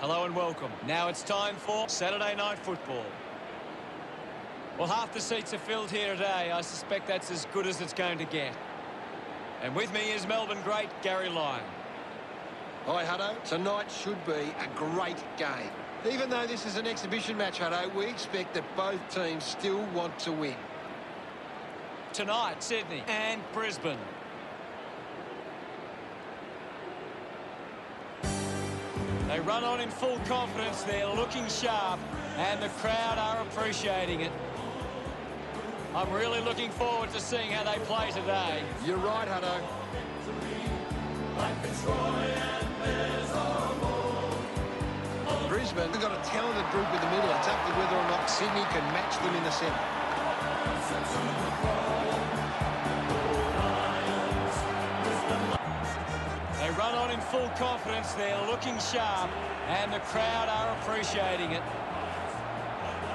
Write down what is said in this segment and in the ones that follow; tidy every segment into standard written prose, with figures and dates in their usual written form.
Hello and welcome. Now it's time for Saturday night football. Well, half the seats are filled here today. I suspect that's as good as it's going to get. And with me is Melbourne great Gary Lyon. Hi, Hutto. Tonight should be a great game. Even though this is an exhibition match, Hutto, we expect that both teams still want to win. Tonight, Sydney and Brisbane. They run on in full confidence. They're looking sharp, and the crowd are appreciating it. I'm really looking forward to seeing how they play today. You're right, Hutto. Brisbane have got a talented group in the middle. It's up to whether or not Sydney can match them in the centre. They run on in full confidence. They're looking sharp, and the crowd are appreciating it.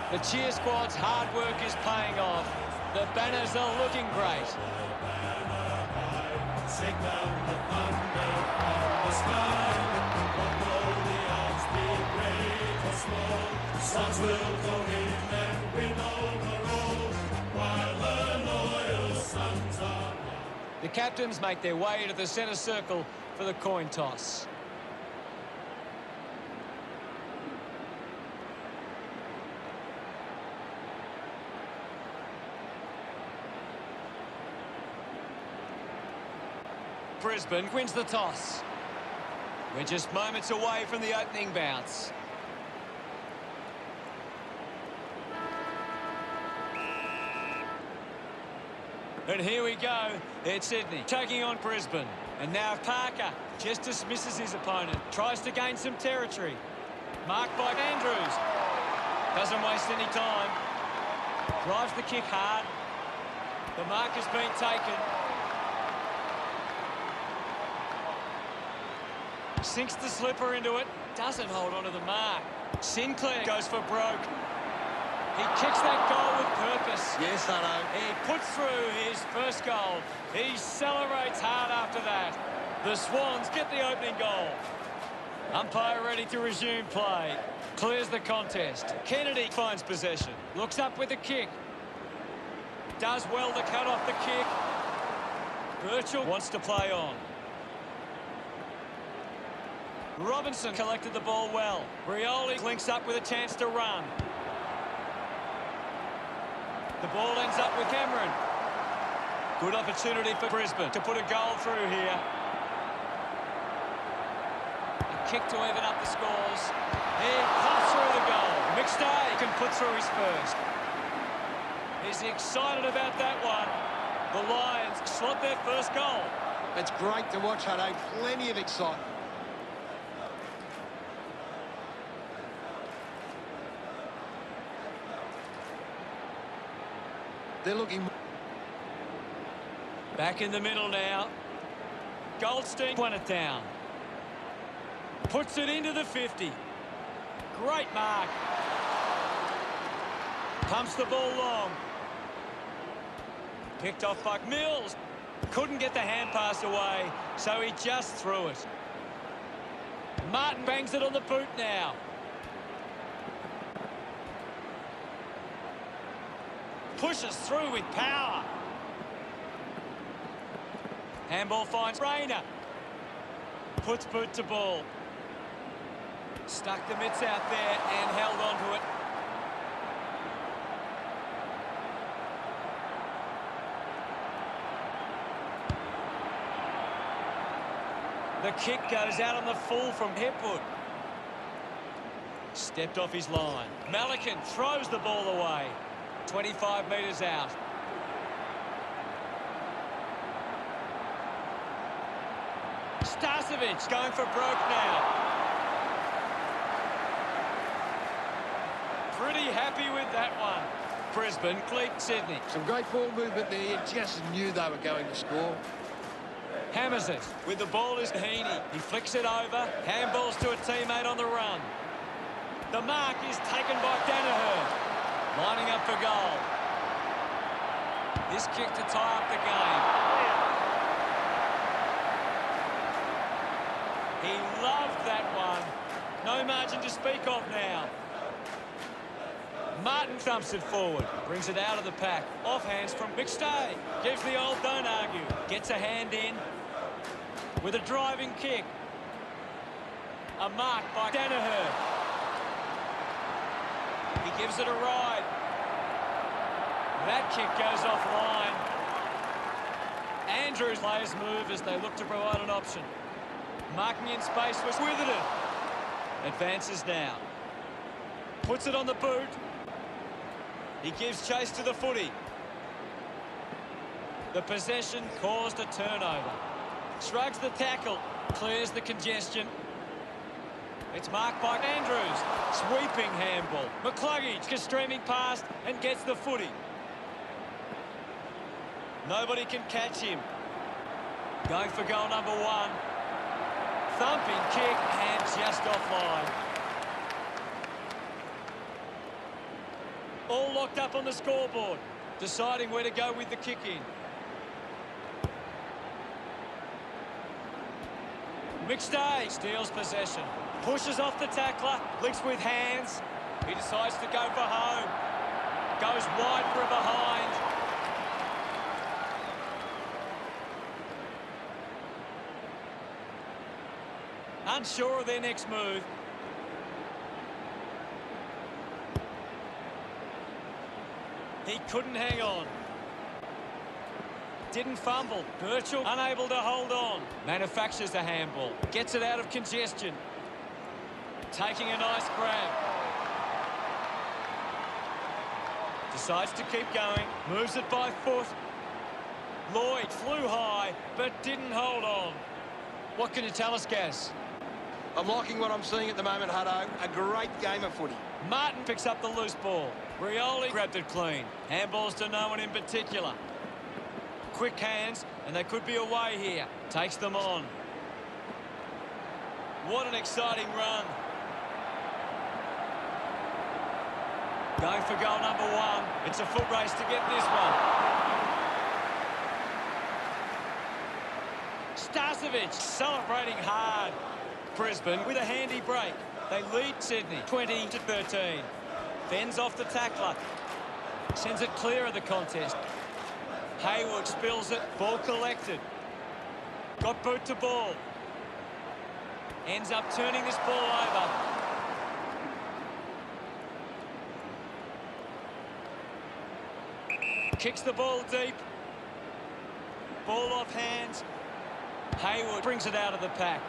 The cheer squad's hard work is paying off. The banners are looking great. The captains make their way to the centre circle for the coin toss. Brisbane wins the toss. We're just moments away from the opening bounce. And here we go. It's Sydney taking on Brisbane. And now Parker just dismisses his opponent. Tries to gain some territory. Marked by Andrews. Doesn't waste any time. Drives the kick hard. The mark has been taken. Sinks the slipper into it. Doesn't hold on to the mark. Sinclair goes for broke. He kicks that goal with purpose. Yes, Hutto. He puts through his first goal. He celebrates hard after that. The Swans get the opening goal. Umpire ready to resume play. Clears the contest. Kennedy finds possession. Looks up with the kick. Does well to cut off the kick. Birchall wants to play on. Robinson collected the ball well. Rioli links up with a chance to run. The ball ends up with Cameron. Good opportunity for Brisbane to put a goal through here. A kick to even up the scores. He pops through the goal. McStay can put through his first. He's excited about that one. The Lions slot their first goal. It's great to watch, Hutto. Plenty of excitement. They're looking... Back in the middle now. Goldstein won it down. Puts it into the 50. Great mark. Pumps the ball long. Picked off by Mills. Couldn't get the hand pass away, so he just threw it. Martin bangs it on the boot now. Pushes through with power. Handball finds Rayner. Puts boot to ball. Stuck the mitts out there and held on to it. The kick goes out on the full from Hipwood. Stepped off his line. Malikan throws the ball away. 25 metres out. Starcevic going for broke now. Pretty happy with that one. Brisbane cleat Sydney. Some great ball movement there. Just knew they were going to score. Hammers it. With the ball is Heaney. He flicks it over. Handballs to a teammate on the run. The mark is taken by Danaher. Lining up for goal. This kick to tie up the game. He loved that one. No margin to speak of now. Martin thumps it forward. Brings it out of the pack. Off hands from McStay. Gives the old don't argue. Gets a hand in. With a driving kick. A mark by Danaher. He gives it a ride. That kick goes offline. Andrews players move as they look to provide an option. Marking in space was Witherden. Advances now. Puts it on the boot. He gives chase to the footy. The possession caused a turnover. Shrugs the tackle. Clears the congestion. It's marked by Andrews. Sweeping handball. McCluggage gets streaming past and gets the footy. Nobody can catch him. Going for goal number 1. Thumping kick and just offline. All locked up on the scoreboard. Deciding where to go with the kick in. McStay steals possession. Pushes off the tackler. Links with hands. He decides to go for home. Goes wide for a behind. Unsure of their next move. He couldn't hang on. Didn't fumble. Birchall unable to hold on. Manufactures a handball. Gets it out of congestion. Taking a nice grab. Decides to keep going. Moves it by foot. Lloyd flew high, but didn't hold on. What can you tell us, Gaz? I'm liking what I'm seeing at the moment, Hutto. A great game of footy. Martin picks up the loose ball. Rioli grabbed it clean. Handballs to no one in particular. Quick hands, and they could be away here. Takes them on. What an exciting run. Going for goal number 1. It's a foot race to get this one. Starcevic celebrating hard. Brisbane with a handy break. They lead Sydney 20-13. Fends off the tackler. Sends it clear of the contest. Hayward spills it. Ball collected. Got boot to ball. Ends up turning this ball over. Kicks the ball deep. Ball off hands. Hayward brings it out of the pack.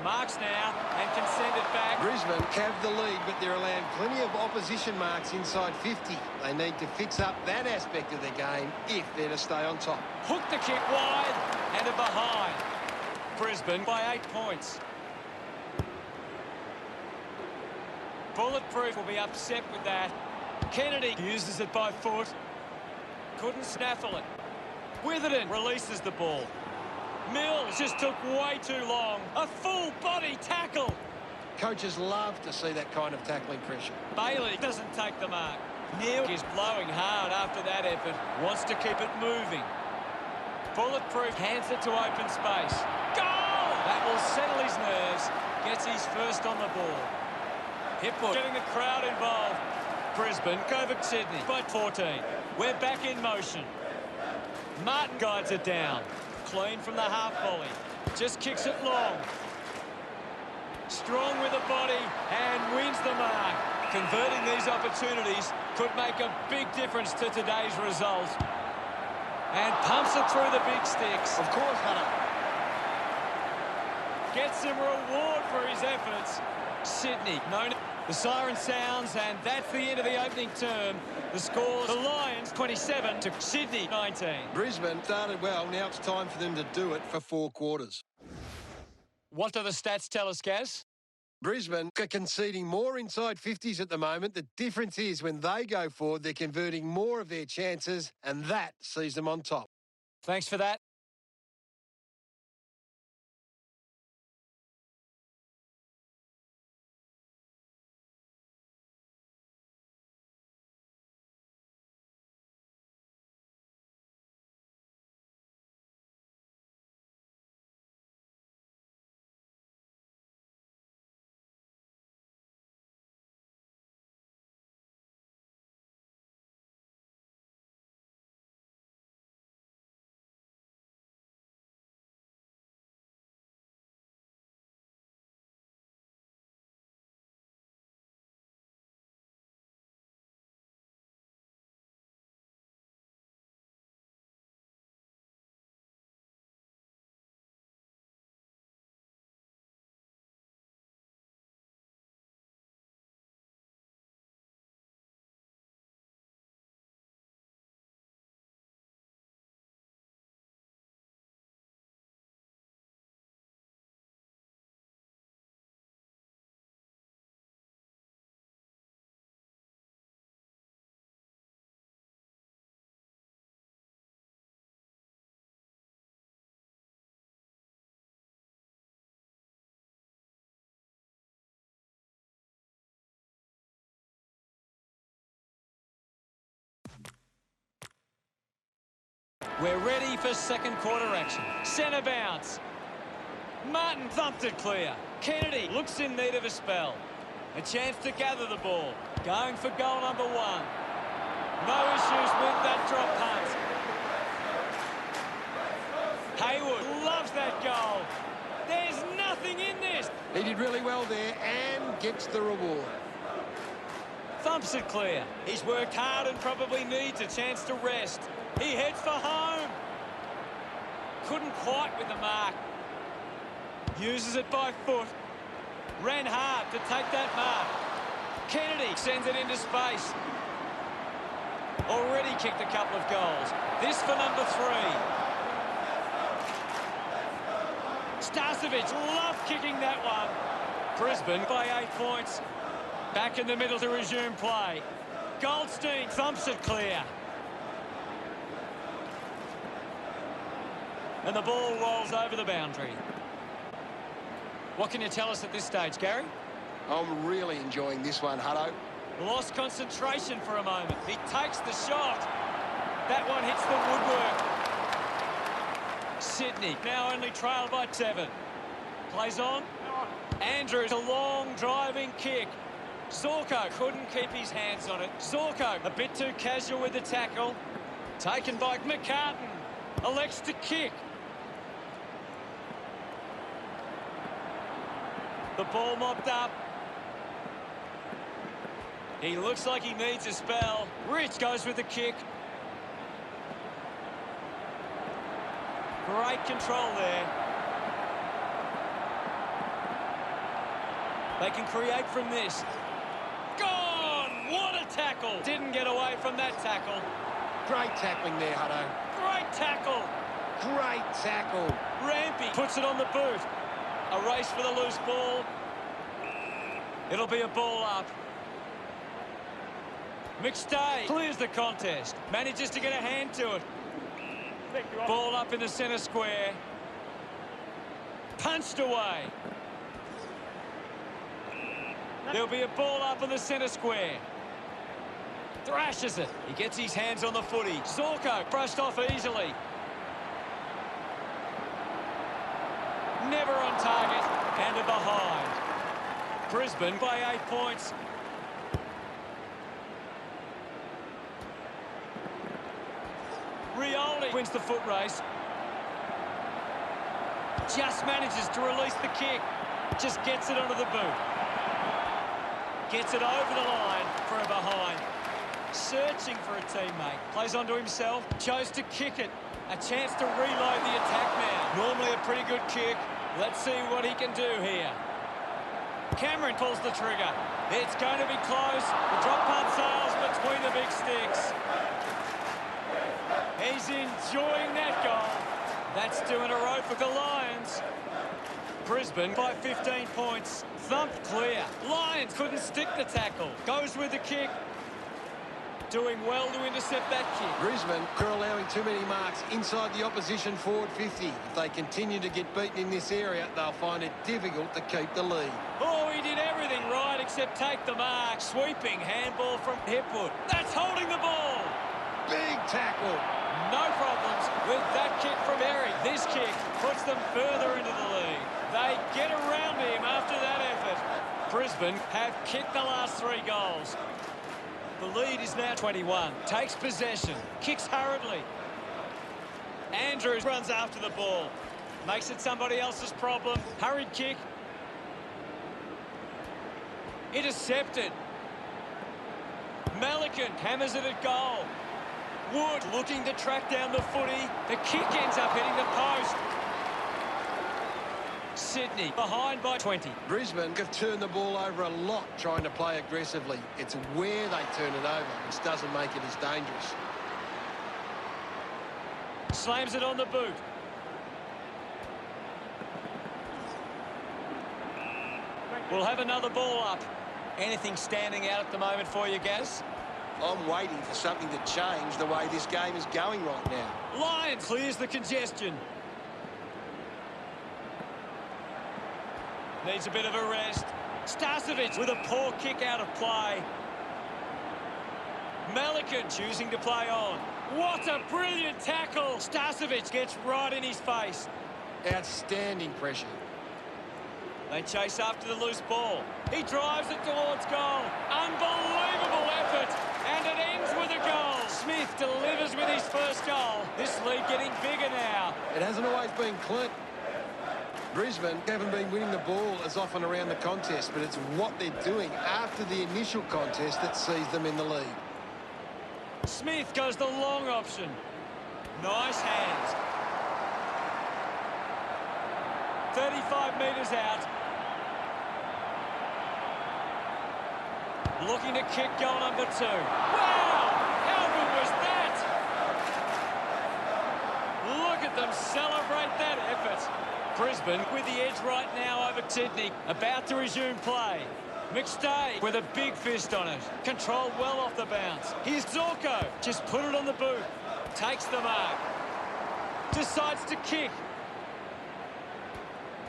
Marks now and can send it back. Brisbane have the lead, but they're allowing plenty of opposition marks inside 50. They need to fix up that aspect of their game if they're to stay on top. Hook the kick wide and a behind. Brisbane by 8 points. Bulletproof will be upset with that. Kennedy uses it by foot. Couldn't snaffle it. Witherden releases the ball. Mills just took way too long. A full body tackle. Coaches love to see that kind of tackling pressure. Bailey doesn't take the mark. Neil is blowing hard after that effort. Wants to keep it moving. Bulletproof hands it to open space. Goal! That will settle his nerves. Gets his first on the ball. Hipwood getting the crowd involved. Brisbane over Sydney by 14. We're back in motion. Martin guides it down. Clean from the half volley. Just kicks it long. Strong with the body and wins the mark. Converting these opportunities could make a big difference to today's result. And pumps it through the big sticks. Of course, Hunter. Gets some reward for his efforts. Sydney, the siren sounds, and that's the end of the opening term. The score's the Lions 27 to Sydney 19. Brisbane started well. Now it's time for them to do it for 4 quarters. What do the stats tell us, Gaz? Brisbane are conceding more inside 50s at the moment. The difference is when they go forward, they're converting more of their chances, and that sees them on top. Thanks for that. We're ready for second quarter action. Centre bounce. Martin thumped it clear. Kennedy looks in need of a spell. A chance to gather the ball. Going for goal number 1. No issues with that drop punt. Hayward loves that goal. There's nothing in this. He did really well there and gets the reward. Thumps it clear. He's worked hard and probably needs a chance to rest. He heads for home. Couldn't quite with the mark. Uses it by foot. Ran hard to take that mark. Kennedy sends it into space. Already kicked a couple of goals. This for number 3. Starcevic loved kicking that one. Brisbane by 8 points. Back in the middle to resume play. Goldstein thumps it clear. And the ball rolls over the boundary. What can you tell us at this stage, Gary? I'm really enjoying this one, Hutto. Lost concentration for a moment. He takes the shot. That one hits the woodwork. Sydney now only trailed by 7. Plays on. Andrews, a long driving kick. Zorko couldn't keep his hands on it. Zorko a bit too casual with the tackle. Taken by McCartan. Elects to kick. The ball mopped up. He looks like he needs a spell. Rich goes with the kick. Great control there. They can create from this. Gone! What a tackle! Didn't get away from that tackle. Great tackling there, Hutto. Great tackle! Great tackle. Rampy puts it on the boot. A race for the loose ball. It'll be a ball up. McStay clears the contest. Manages to get a hand to it. Ball up in the centre square. Punched away. There'll be a ball up in the centre square. Thrashes it. He gets his hands on the footy. Zorko brushed off easily. Never on target. And a behind. Brisbane by 8 points. Rioli wins the foot race. Just manages to release the kick. Just gets it onto the boot. Gets it over the line for a behind. Searching for a teammate. Plays onto himself. Chose to kick it. A chance to reload the attack now. Normally a pretty good kick. Let's see what he can do here. Cameron pulls the trigger. It's going to be close. The drop punt sails between the big sticks. He's enjoying that goal. That's 2 in a row for the Lions. Brisbane by 15 points. Thumped clear. Lions couldn't stick the tackle. Goes with the kick. Doing well to intercept that kick. Brisbane are allowing too many marks inside the opposition forward 50. If they continue to get beaten in this area, they'll find it difficult to keep the lead. Oh, he did everything right except take the mark. Sweeping handball from Hipwood. That's holding the ball. Big tackle. No problems with that kick from Berry. This kick puts them further into the lead. They get around him after that effort. Brisbane have kicked the last 3 goals. The lead is now 21. Takes possession. Kicks hurriedly. Andrews runs after the ball. Makes it somebody else's problem. Hurried kick. Intercepted. Melican hammers it at goal. Wood looking to track down the footy. The kick ends up hitting the post. Sydney behind by 20. Brisbane have turned the ball over a lot trying to play aggressively. It's where they turn it over, which doesn't make it as dangerous. Slams it on the boot. We'll have another ball up. Anything standing out at the moment for you, Gaz? I'm waiting for something to change the way this game is going right now. Lions clears the congestion. Needs a bit of a rest. Starcevic with a poor kick out of play. Melican choosing to play on. What a brilliant tackle. Starcevic gets right in his face. Outstanding pressure. They chase after the loose ball. He drives it towards goal. Unbelievable effort. And it ends with a goal. Smith delivers with his first goal. This lead getting bigger now. It hasn't always been clean. Brisbane haven't been winning the ball as often around the contest, but it's what they're doing after the initial contest that sees them in the lead. Smith goes the long option. Nice hands. 35 metres out. Looking to kick goal number 2. Wow! How good was that? Look at them celebrate that effort. Brisbane with the edge right now over Sydney. About to resume play. McStay with a big fist on it. Controlled well off the bounce. Here's Zorko. Just put it on the boot. Takes the mark. Decides to kick.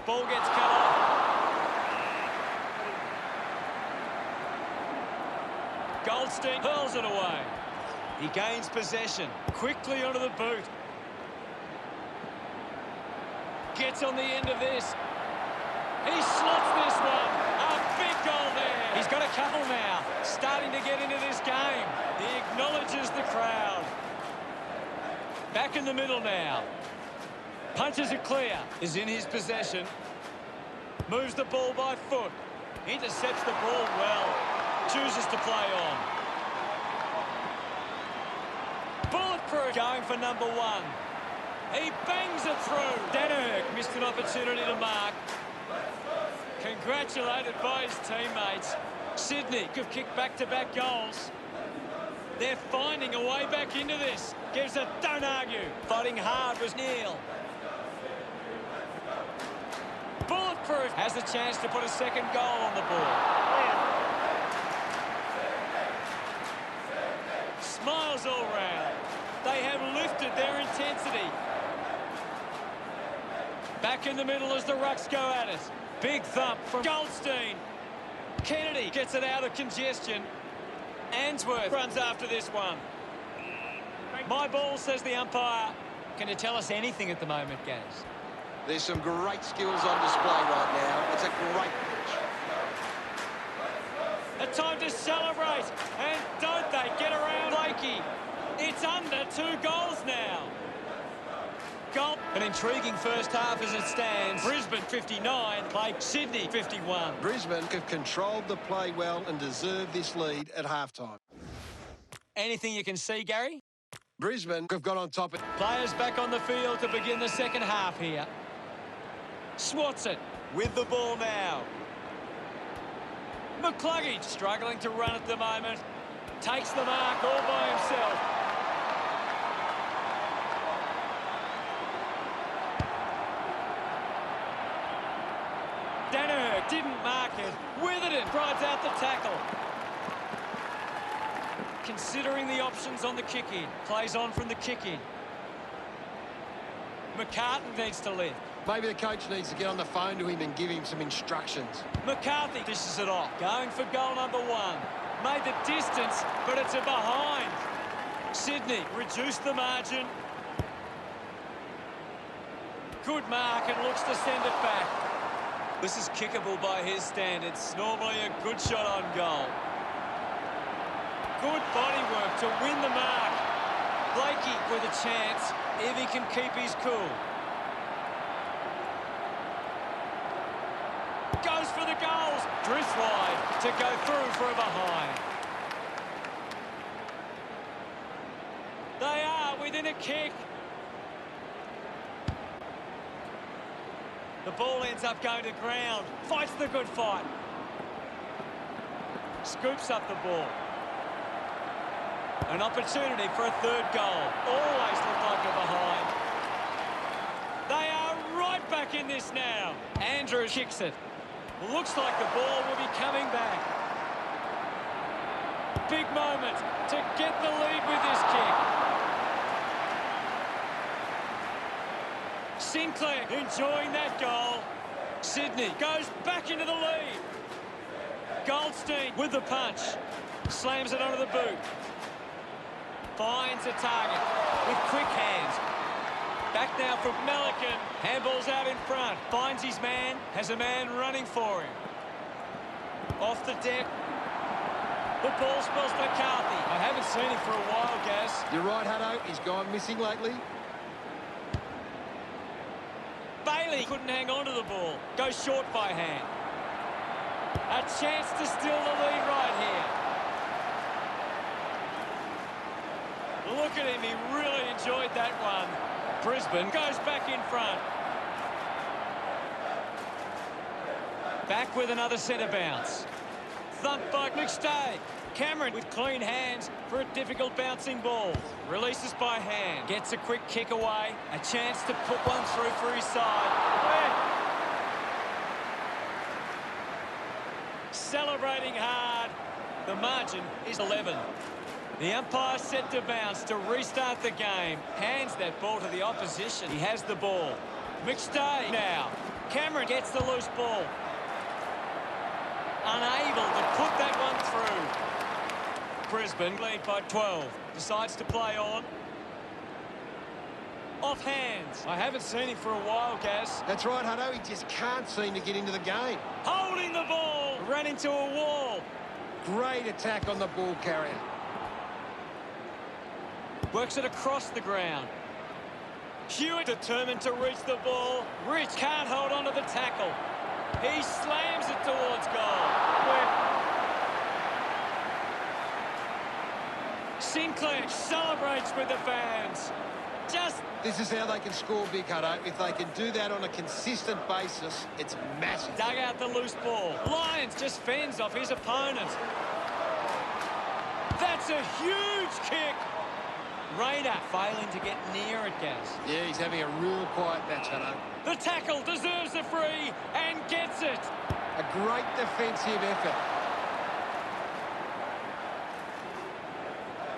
Ball gets cut off. Goldstein hurls it away. He gains possession. Quickly onto the boot. Gets on the end of this. He slots this one. A big goal there. He's got a couple now. Starting to get into this game. He acknowledges the crowd. Back in the middle now. Punches it clear. Is in his possession. Moves the ball by foot. Intercepts the ball well. Chooses to play on. Bulletproof going for number 1. He bangs it through. Danaher missed an opportunity to mark. Congratulated by his teammates. Sydney have kicked back-to-back goals. They're finding a way back into this. Gives a don't argue. Fighting hard was Neil. Bulletproof has a chance to put a second goal on the board. Smiles all round. They have lifted their intensity. Back in the middle as the Rucks go at it. Big thump from Goldstein. Kennedy gets it out of congestion. Answorth runs after this one. My ball, says the umpire. Can you tell us anything at the moment, Gaz? There's some great skills on display right now. It's a great pitch. A time to celebrate. And don't they get around Blakey. It's under 2 goals now. Goal. An intriguing first half as it stands. Brisbane 59, Blake Sydney 51. Brisbane have controlled the play well and deserve this lead at halftime. Anything you can see, Gary? Brisbane have got on top of... Players back on the field to begin the second half here. Swats it with the ball now. McCluggage struggling to run at the moment. Takes the mark all by himself. Danaher didn't mark it. Witherden rides out the tackle. Considering the options on the kick-in. Plays on from the kick-in. McCartan needs to lift. Maybe the coach needs to get on the phone to him and give him some instructions. McCarthy dishes it off. Going for goal number 1. Made the distance, but it's a behind. Sydney reduced the margin. Good mark and looks to send it back. This is kickable by his standards. Normally a good shot on goal. Good body work to win the mark. Blakey with a chance if he can keep his cool. Goes for the goals. Drifts wide to go through for a behind. They are within a kick. The ball ends up going to ground. Fights the good fight. Scoops up the ball. An opportunity for a third goal. Always looked like a behind. They are right back in this now. Andrews kicks it. Looks like the ball will be coming back. Big moment to get the lead with this kick. Sinclair enjoying that goal. Sydney goes back into the lead. Goldstein with the punch. Slams it onto the boot. Finds a target with quick hands. Back now from Melican. Handball's out in front. Finds his man. Has a man running for him. Off the deck. The ball spells McCarthy. I haven't seen him for a while, Gaz. You're right, Hutto. He's gone missing lately. Bailey couldn't hang on to the ball. Goes short by hand. A chance to steal the lead right here. Look at him. He really enjoyed that one. Brisbane goes back in front. Back with another centre bounce. Thumped by McStay. Cameron with clean hands for a difficult bouncing ball. Releases by hand. Gets a quick kick away. A chance to put one through for his side. Celebrating hard. The margin is 11. The umpire set to bounce to restart the game. Hands that ball to the opposition. He has the ball. McStay now. Cameron gets the loose ball. Unable to put that one through. Brisbane lead by 12. Decides to play on. Off hands. I haven't seen him for a while, Gaz. That's right, Hutto. He just can't seem to get into the game. Holding the ball. Ran into a wall. Great attack on the ball carrier. Works it across the ground. Hewitt determined to reach the ball. Rich can't hold on to the tackle. He slams it towards goal. Sinclair celebrates with the fans. This is how they can score big, Hutto. If they can do that on a consistent basis, it's massive. Dug out the loose ball. Lyons just fends off his opponent. That's a huge kick. Raider failing to get near it, Gaz. Yeah, he's having a real quiet match, Hutto. The tackle deserves a free and gets it. A great defensive effort.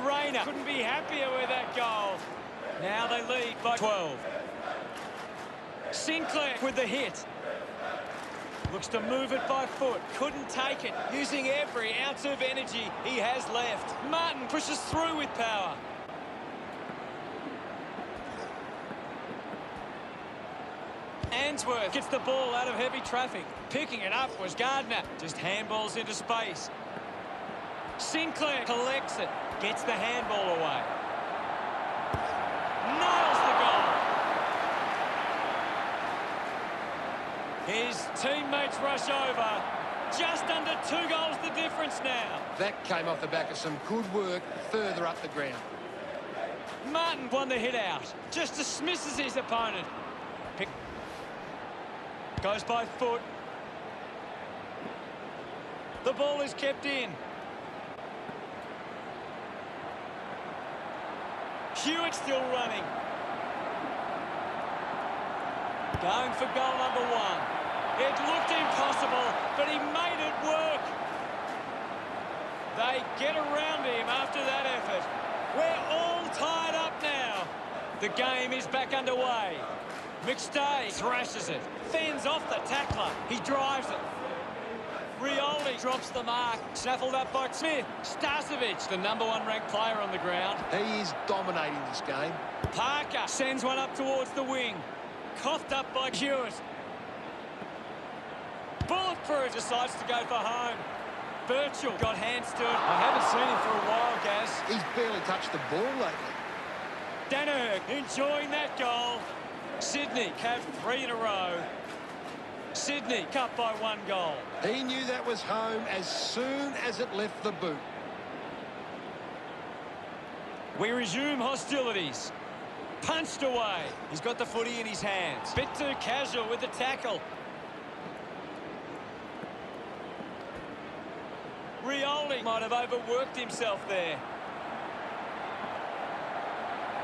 Rayner couldn't be happier with that goal. Now they lead by 12. Sinclair with the hit. Looks to move it by foot. Couldn't take it. Using every ounce of energy he has left. Martin pushes through with power. Answorth gets the ball out of heavy traffic. Picking it up was Gardner. Just handballs into space. Sinclair collects it. Gets the handball away. Nails the goal. His teammates rush over. Just under 2 goals the difference now. That came off the back of some good work further up the ground. Martin won the hit out. Just dismisses his opponent. Goes by foot. The ball is kept in. Hewitt still running. Going for goal number 1. It looked impossible, but he made it work. They get around him after that effort. We're all tied up now. The game is back underway. McStay thrashes it. Fends off the tackler. He drives it. Rioli drops the mark. Snaffled up by Smith. Starcevic, the number 1 ranked player on the ground. He is dominating this game. Parker sends one up towards the wing. Coughed up by Hewitt. Bulletproof decides to go for home. Birchall got hands to it. I haven't seen him for a while, Gaz. He's barely touched the ball lately. Danaher enjoying that goal. Sydney capped 3 in a row. Sydney cut by 1 goal. He knew that was home as soon as it left the boot. We resume hostilities. Punched away. He's got the footy in his hands. Bit too casual with the tackle. Rioli might have overworked himself there.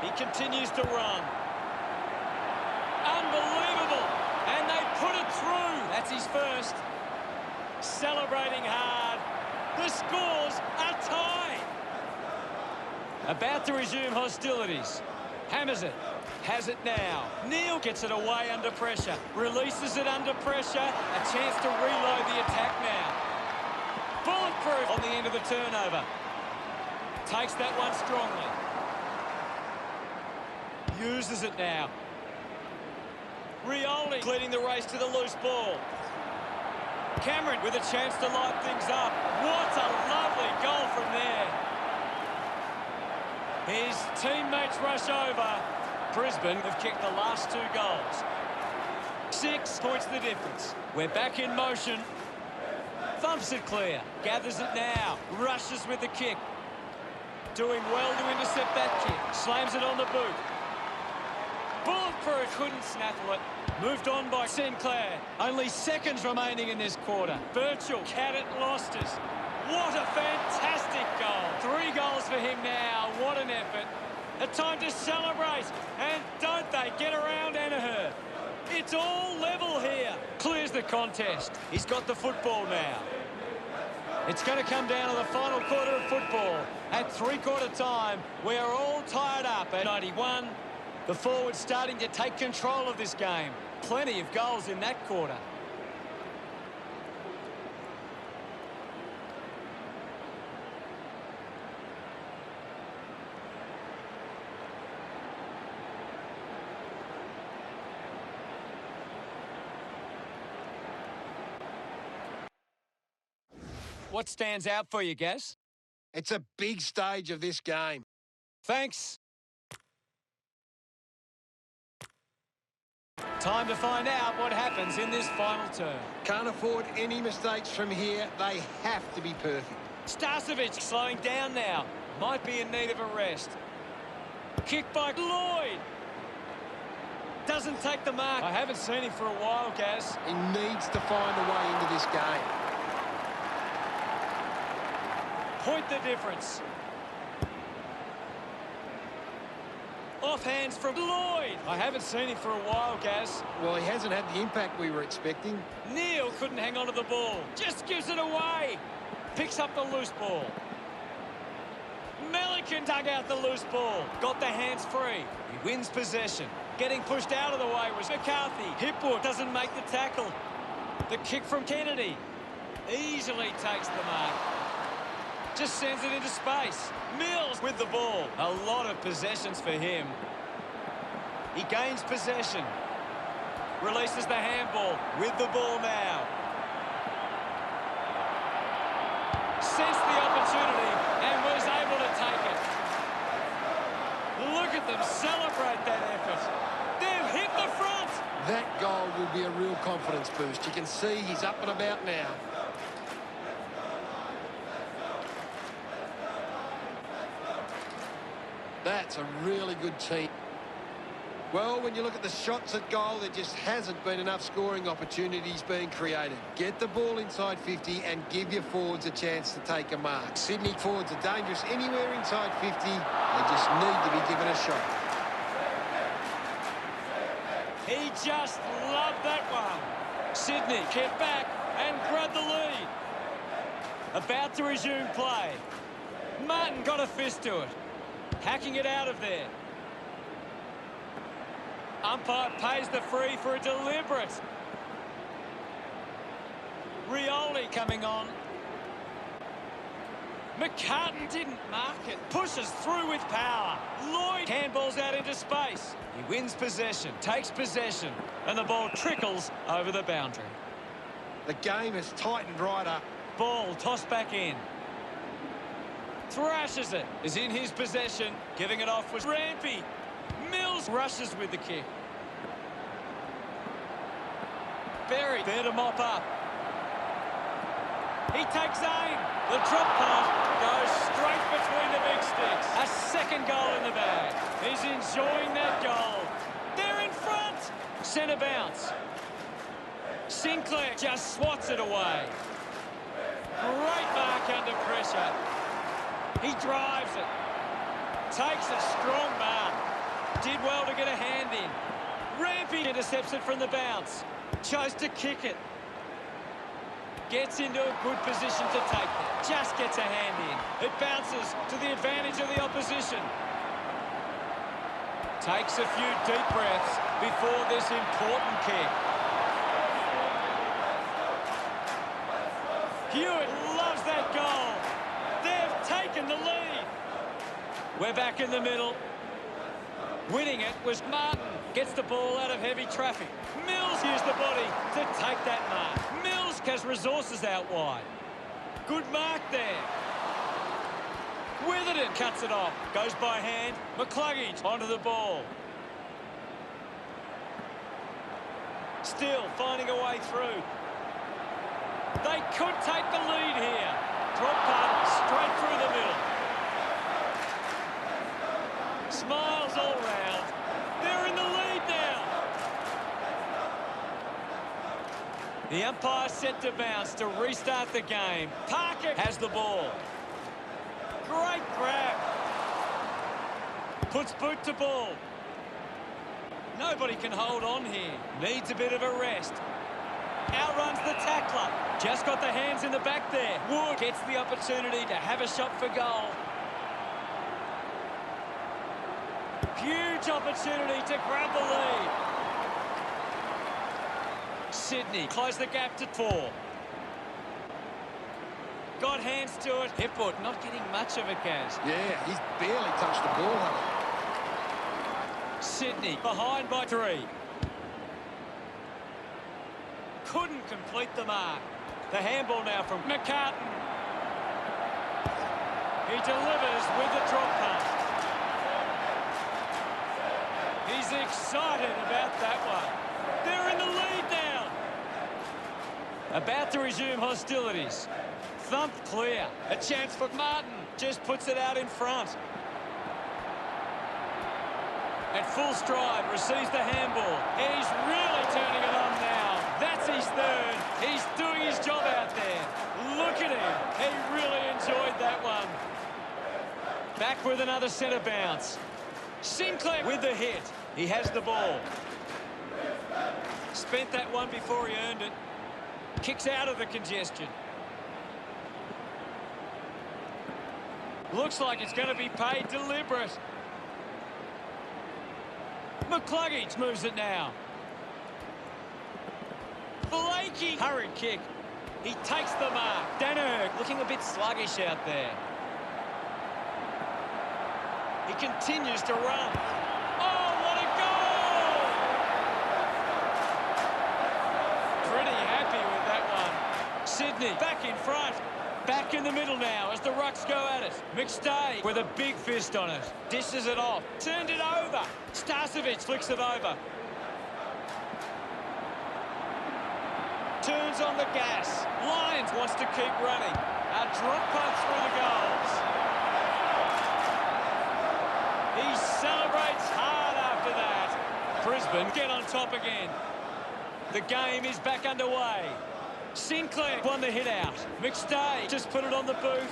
He continues to run. Unbelievable. And they put it through. That's his first. Celebrating hard. The scores are tied. About to resume hostilities. Hammers it. Has it now. Neal gets it away under pressure. Releases it under pressure. A chance to reload the attack now. Bulletproof on the end of the turnover. Takes that one strongly. Uses it now. Rioli leading the race to the loose ball. Cameron with a chance to light things up. What a lovely goal from there. His teammates rush over. Brisbane have kicked the last 2 goals. 6 points the difference. We're back in motion. Thumps it clear. Gathers it now. Rushes with the kick. Doing well to intercept that kick. Slams it on the boot. Bulletproof, couldn't snaffle it. Moved on by Sinclair. Only seconds remaining in this quarter. Birchall, had it, lost us. What a fantastic goal. 3 goals for him now. What an effort. A time to celebrate. And don't they get around Anaher. It's all level here. Clears the contest. He's got the football now. It's going to come down to the final quarter of football. At 3-quarter time, we are all tied up at 91. The forward starting to take control of this game. Plenty of goals in that quarter. What stands out for you, Gaz? It's a big stage of this game. Thanks. Time to find out what happens in this final turn. Can't afford any mistakes from here. They have to be perfect. Starcevic slowing down now. Might be in need of a rest. Kick by Lloyd. Doesn't take the mark. I haven't seen him for a while, Gaz. He needs to find a way into this game. Point the difference. Off hands from Lloyd. I haven't seen him for a while, Gaz. Well, he hasn't had the impact we were expecting. Neal couldn't hang on to the ball. Just gives it away. Picks up the loose ball. Melican dug out the loose ball. Got the hands free. He wins possession. Getting pushed out of the way was McCarthy. Hipwood doesn't make the tackle. The kick from Kennedy. Easily takes the mark. Just sends it into space. Mills with the ball. A lot of possessions for him. He gains possession. Releases the handball with the ball now. Sensed the opportunity and was able to take it. Look at them celebrate that effort. They've hit the front. That goal will be a real confidence boost. You can see he's up and about now. That's a really good team. Well, when you look at the shots at goal, there just hasn't been enough scoring opportunities being created. Get the ball inside 50 and give your forwards a chance to take a mark. Sydney forwards are dangerous anywhere inside 50. They just need to be given a shot. He just loved that one. Sydney get back and grab the lead. About to resume play. Martin got a fist to it. Hacking it out of there. Umpire pays the free for a deliberate. Rioli coming on. McCartan didn't mark it. Pushes through with power. Lloyd handballs out into space. He wins possession, takes possession, and the ball trickles over the boundary. The game has tightened right up. Ball tossed back in. Thrashes it. Is in his possession. Giving it off was Rampy. Mills rushes with the kick. Berry there to mop up. He takes aim. The drop pass goes straight between the big sticks. A second goal in the bag. He's enjoying that goal. They're in front. Centre bounce. Sinclair just swats it away. Great mark under pressure. He drives it. Takes a strong mark. Did well to get a hand in. Rampy intercepts it from the bounce. Chose to kick it. Gets into a good position to take it. Just gets a hand in. It bounces to the advantage of the opposition. Takes a few deep breaths before this important kick. Hewitt loves that goal. They've taken the lead. We're back in the middle. Winning it was Martin. Gets the ball out of heavy traffic. Mills used the body to take that mark. Mills has resources out wide. Good mark there. Witherden cuts it off. Goes by hand. McCluggage onto the ball. Still finding a way through. They could take the lead here. Drop punt straight through the middle. Smiles all round. They're in the lead now. The umpire set to bounce to restart the game. Parker has the ball. Great grab. Puts boot to ball. Nobody can hold on here. Needs a bit of a rest. Outruns the tackler. Just got the hands in the back there. Wood gets the opportunity to have a shot for goal. Huge opportunity to grab the lead. Sydney close the gap to 4. Got hands to it. Hipwood not getting much of it, Gaz. Yeah, he's barely touched the ball, Hunter. Sydney behind by 3. Couldn't complete the mark. The handball now from McCartan. He delivers with the drop punt. He's excited about that one. They're in the lead now. About to resume hostilities. Thumped clear. A chance for Martin. Just puts it out in front. At full stride, receives the handball. He's really turning it on now. That's his third. He's doing his job out there. Look at him. He really enjoyed that one. Back with another centre bounce. Sinclair with the hit. He has the ball. Spent that one before he earned it. Kicks out of the congestion. Looks like it's going to be paid deliberate. McCluggage moves it now. Blakey. Hurried kick. He takes the mark. Danaher looking a bit sluggish out there. He continues to run. Oh, what a goal! Pretty happy with that one. Sydney back in front. Back in the middle now as the Rucks go at it. McStay with a big fist on it. Dishes it off. Turned it over. Starcevic flicks it over. Turns on the gas. Lyons wants to keep running. A drop punt through the goals. He celebrates hard after that. Brisbane get on top again. The game is back underway. Sinclair won the hit out. McStay just put it on the boot.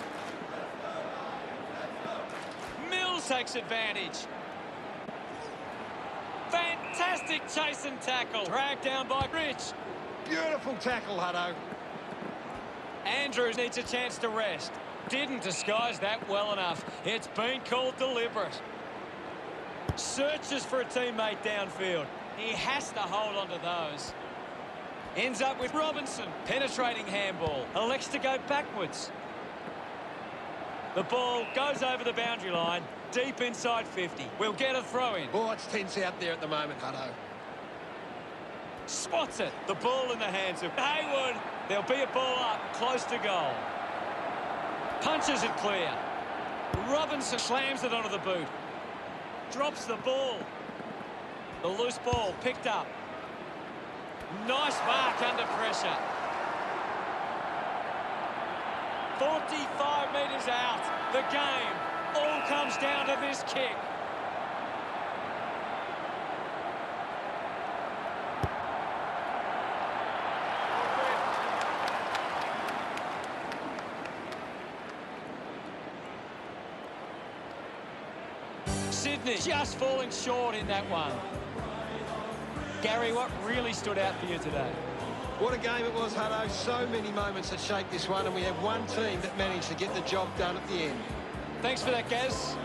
Mills takes advantage. Fantastic chase and tackle. Dragged down by Rich. Beautiful tackle, Hutto. Andrews needs a chance to rest. Didn't disguise that well enough. It's been called deliberate. Searches for a teammate downfield. He has to hold on to those. Ends up with Robinson. Penetrating handball. Elects to go backwards. The ball goes over the boundary line. Deep inside 50. We'll get a throw in. Oh, it's tense out there at the moment, Hutto. Spots it. The ball in the hands of Haywood. There'll be a ball up close to goal. Punches it clear. Robinson slams it onto the boot. Drops the ball. The loose ball picked up. Nice mark under pressure. 45 metres out. The game all comes down to this kick. Sydney just falling short in that one. Gary, what really stood out for you today? What a game it was, Hutto. So many moments that shaped this one, and we have one team that managed to get the job done at the end. Thanks for that, Gaz.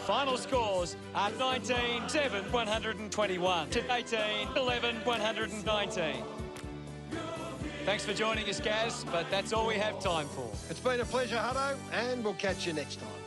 Final score, scores are 19-7, 121 to 18-11, 119. Thanks for joining us, Gaz, but that's all we have time for. It's been a pleasure, Hutto, and we'll catch you next time.